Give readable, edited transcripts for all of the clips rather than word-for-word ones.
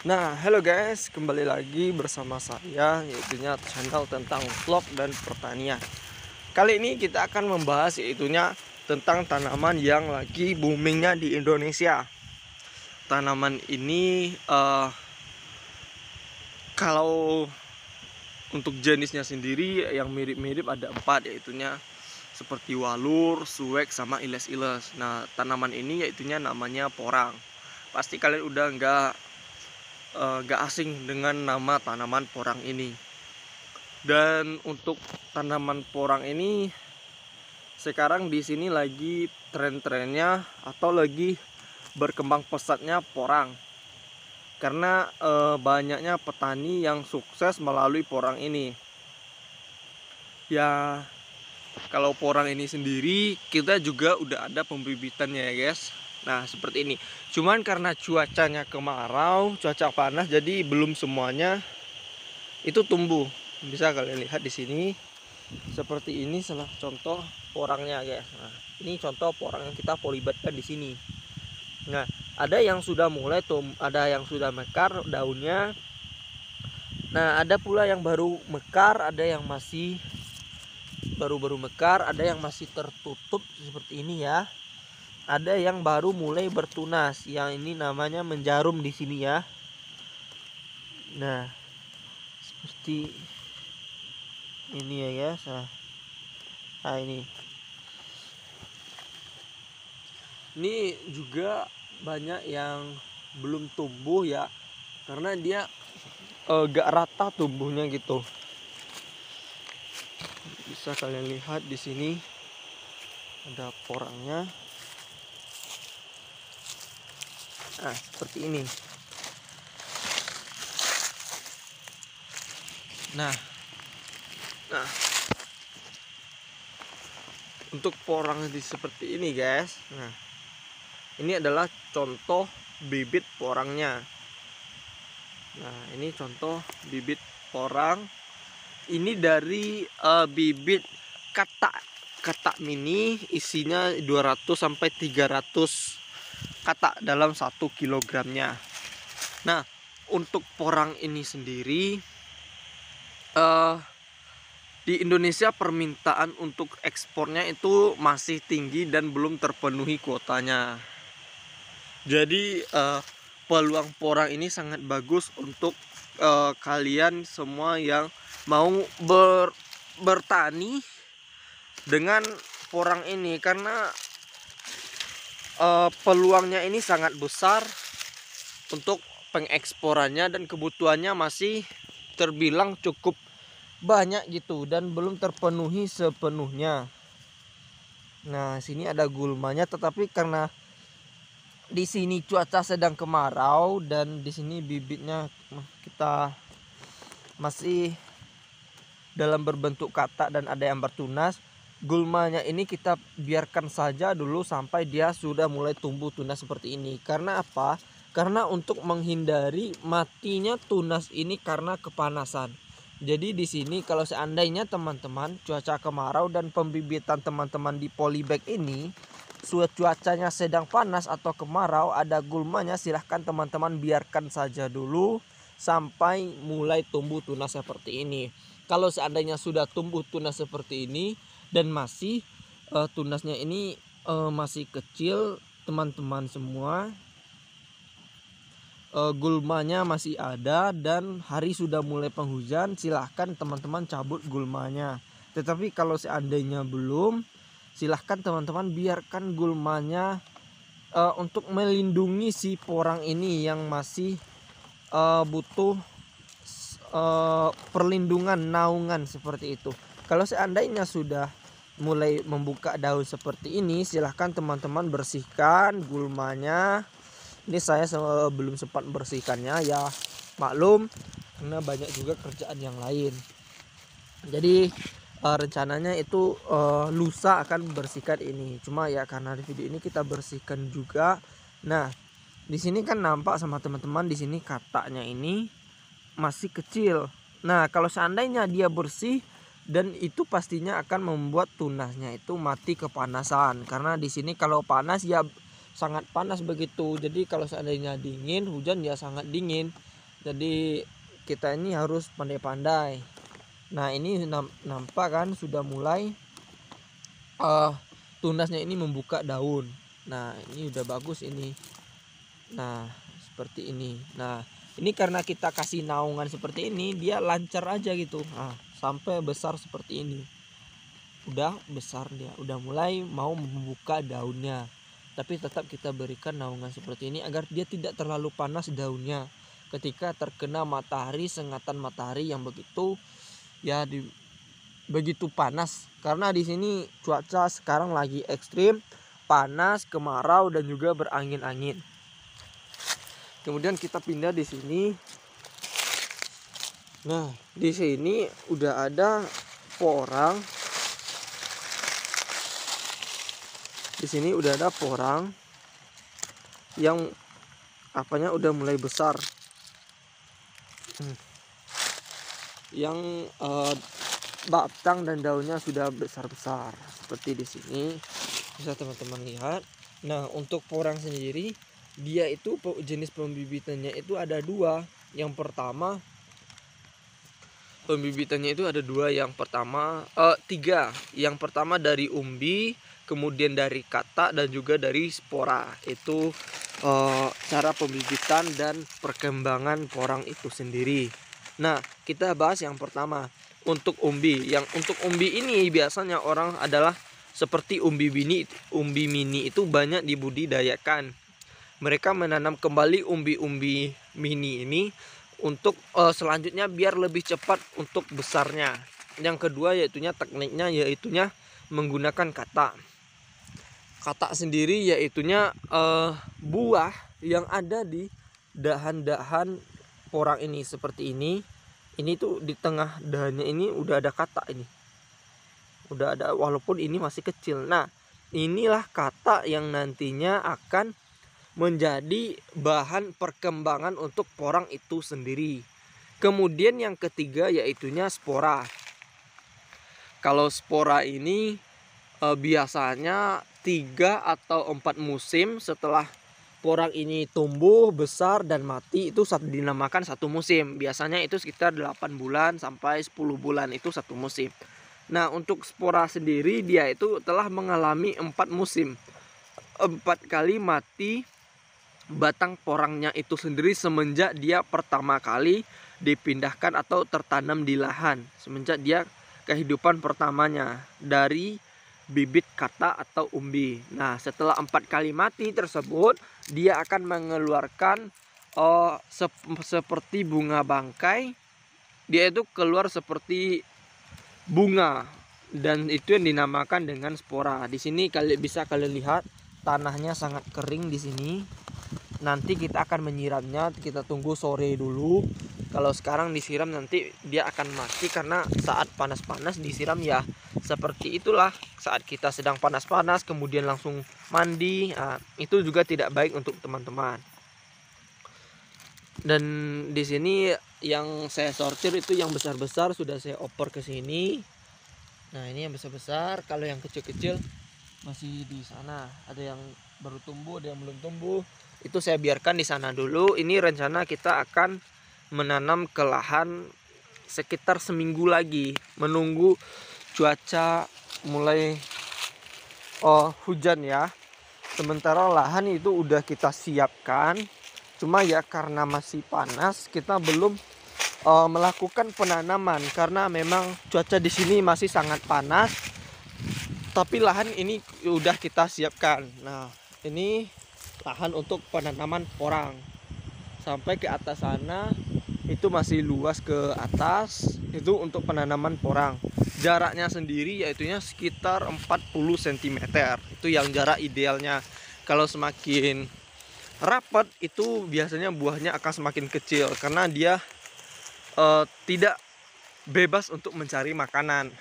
Nah, halo guys, kembali lagi bersama saya, yaitunya channel tentang vlog dan pertanian. Kali ini kita akan membahas yaitunya tentang tanaman yang lagi boomingnya di Indonesia. Tanaman ini kalau untuk jenisnya sendiri yang mirip-mirip ada 4, yaitunya seperti walur, suwek, sama iles-iles. Nah, tanaman ini yaitunya namanya porang. Pasti kalian udah nggak asing dengan nama tanaman porang ini. Dan untuk tanaman porang ini sekarang di sini lagi tren-trennya atau lagi berkembang pesatnya porang. Karena banyaknya petani yang sukses melalui porang ini. Ya, kalau porang ini sendiri kita juga udah ada pembibitannya ya guys. Nah, seperti ini. Cuman karena cuacanya kemarau, cuaca panas, jadi belum semuanya itu tumbuh. Bisa kalian lihat di sini seperti ini salah contoh porangnya guys. Nah, ini contoh porang yang kita polibatkan di sini. Nah, ada yang sudah mulai ada yang sudah mekar daunnya. Nah, ada pula yang baru mekar, ada yang masih baru-baru mekar, ada yang masih tertutup seperti ini ya. Ada yang baru mulai bertunas, yang ini namanya menjarum di sini ya. Nah, seperti ini ya guys. Nah, ini juga banyak yang belum tumbuh ya, karena dia gak rata tumbuhnya gitu. Bisa kalian lihat di sini ada porangnya. Nah, seperti ini. Nah, untuk porang seperti ini guys. Nah, ini adalah contoh bibit porangnya. Nah, ini contoh bibit porang. Ini dari bibit katak mini, isinya 200 sampai 300 katak dalam 1 kilogramnya. Nah, untuk porang ini sendiri di Indonesia permintaan untuk ekspornya itu masih tinggi dan belum terpenuhi kuotanya. Jadi peluang porang ini sangat bagus untuk kalian semua yang mau bertani dengan porang ini, karena peluangnya ini sangat besar untuk pengeksporannya dan kebutuhannya masih terbilang cukup banyak gitu dan belum terpenuhi sepenuhnya. Nah, sini ada gulmanya, tetapi karena di sini cuaca sedang kemarau dan di sini bibitnya kita masih dalam berbentuk katak dan ada yang bertunas, gulmanya ini kita biarkan saja dulu sampai dia sudah mulai tumbuh tunas seperti ini. Karena apa? Karena untuk menghindari matinya tunas ini karena kepanasan. Jadi di sini kalau seandainya teman-teman cuaca kemarau dan pembibitan teman-teman di polybag ini cuacanya sedang panas atau kemarau, ada gulmanya, silahkan teman-teman biarkan saja dulu sampai mulai tumbuh tunas seperti ini. Kalau seandainya sudah tumbuh tunas seperti ini dan masih tunasnya ini masih kecil teman-teman semua, gulmanya masih ada dan hari sudah mulai penghujan, silahkan teman-teman cabut gulmanya. Tetapi kalau seandainya belum, silahkan teman-teman biarkan gulmanya untuk melindungi si porang ini yang masih butuh perlindungan, naungan seperti itu. Kalau seandainya sudah mulai membuka daun seperti ini, silahkan teman-teman bersihkan gulmanya. Ini saya belum sempat bersihkannya ya, maklum karena banyak juga kerjaan yang lain. Jadi rencananya itu lusa akan bersihkan ini. Cuma ya karena di video ini kita bersihkan juga. Nah, di sini kan nampak sama teman-teman, di sini kataknya ini masih kecil. Nah, kalau seandainya dia bersih, dan itu pastinya akan membuat tunasnya itu mati kepanasan. Karena di sini kalau panas ya sangat panas begitu. Jadi kalau seandainya dingin, hujan ya sangat dingin. Jadi kita ini harus pandai-pandai. Nah ini nampak kan sudah mulai tunasnya ini membuka daun. Nah ini udah bagus ini. Nah seperti ini. Nah ini karena kita kasih naungan seperti ini, dia lancar aja gitu. Nah sampai besar seperti ini. Udah besar dia, udah mulai mau membuka daunnya. Tapi tetap kita berikan naungan seperti ini agar dia tidak terlalu panas daunnya ketika terkena matahari, sengatan matahari yang begitu begitu panas. Karena di sini cuaca sekarang lagi ekstrim, panas, kemarau dan juga berangin-angin. Kemudian kita pindah di sini. Nah, di sini udah ada porang. Di sini udah ada porang yang apanya udah mulai besar. Yang batang dan daunnya sudah besar-besar seperti di sini bisa teman-teman lihat. Nah, untuk porang sendiri dia itu jenis pembibitannya itu ada dua. Yang pertama pembibitannya itu ada dua. Yang pertama tiga. Yang pertama dari umbi, kemudian dari kata dan juga dari spora. Itu cara pembibitan dan perkembangan porang itu sendiri. Nah, kita bahas yang pertama untuk umbi. Yang untuk umbi ini biasanya orang adalah seperti umbi mini itu banyak dibudidayakan. Mereka menanam kembali umbi-umbi mini ini untuk selanjutnya biar lebih cepat untuk besarnya. Yang kedua tekniknya yaitunya menggunakan kata. Kata sendiri yaitunya buah yang ada di dahan-dahan porang ini seperti ini. Ini tuh di tengah dahannya ini udah ada kata ini. Udah ada walaupun ini masih kecil. Nah, inilah kata yang nantinya akan menjadi bahan perkembangan untuk porang itu sendiri. Kemudian yang ketiga yaitunya spora. Kalau spora ini biasanya 3 atau 4 musim setelah porang ini tumbuh besar dan mati itu dinamakan satu musim. Biasanya itu sekitar 8 bulan sampai 10 bulan itu satu musim. Nah, untuk spora sendiri dia itu telah mengalami 4 musim. 4 kali mati batang porangnya itu sendiri semenjak dia pertama kali dipindahkan atau tertanam di lahan. Semenjak dia kehidupan pertamanya dari bibit kata atau umbi. Nah, setelah 4 kali mati tersebut, dia akan mengeluarkan seperti bunga bangkai. Dia itu keluar seperti bunga dan itu yang dinamakan dengan spora. Di sini bisa kalian lihat tanahnya sangat kering di sini. Nanti kita akan menyiramnya, kita tunggu sore dulu. Kalau sekarang disiram nanti dia akan mati karena saat panas-panas disiram ya seperti itulah. Saat kita sedang panas-panas kemudian langsung mandi, itu juga tidak baik untuk teman-teman. Dan di sini yang saya sortir itu yang besar-besar sudah saya oper ke sini. Nah, ini yang besar-besar. Kalau yang kecil-kecil masih di sana. Ada yang baru tumbuh, ada yang belum tumbuh. Itu saya biarkan di sana dulu. Ini rencana kita akan menanam ke lahan sekitar seminggu lagi, menunggu cuaca mulai hujan ya. Sementara lahan itu udah kita siapkan, cuma ya karena masih panas kita belum melakukan penanaman karena memang cuaca di sini masih sangat panas. Tapi lahan ini udah kita siapkan. Nah, ini lahan untuk penanaman porang. Sampai ke atas sana itu masih luas ke atas, itu untuk penanaman porang. Jaraknya sendiri yaitunya sekitar 40 cm. Itu yang jarak idealnya. Kalau semakin rapat itu biasanya buahnya akan semakin kecil karena dia tidak bebas untuk mencari makanan.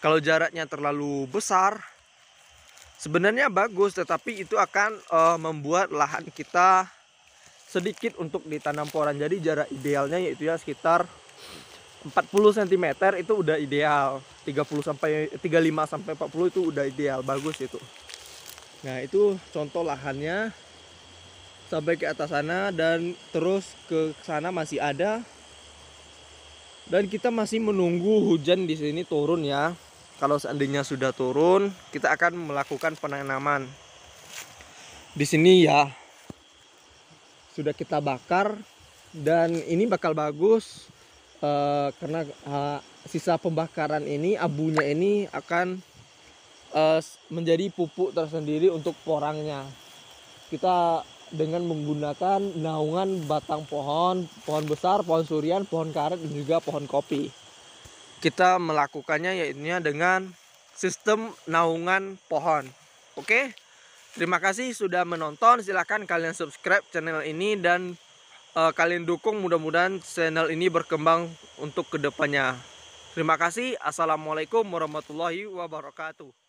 Kalau jaraknya terlalu besar sebenarnya bagus, tetapi itu akan membuat lahan kita sedikit untuk ditanam porang. Jadi jarak idealnya yaitu ya sekitar 40 cm itu udah ideal. 35 sampai 40 itu udah ideal, bagus itu. Nah, itu contoh lahannya. sampai ke atas sana dan terus ke sana masih ada. Dan kita masih menunggu hujan di sini turun ya. Kalau seandainya sudah turun, kita akan melakukan penanaman. Di sini ya sudah kita bakar dan ini bakal bagus karena sisa pembakaran ini, abunya ini akan menjadi pupuk tersendiri untuk porangnya. Kita dengan menggunakan naungan batang pohon besar, pohon surian, pohon karet, dan juga pohon kopi. Kita melakukannya yaitu dengan sistem naungan pohon. Oke, terima kasih sudah menonton. Silahkan kalian subscribe channel ini dan kalian dukung, mudah-mudahan channel ini berkembang untuk kedepannya. Terima kasih. Assalamualaikum warahmatullahi wabarakatuh.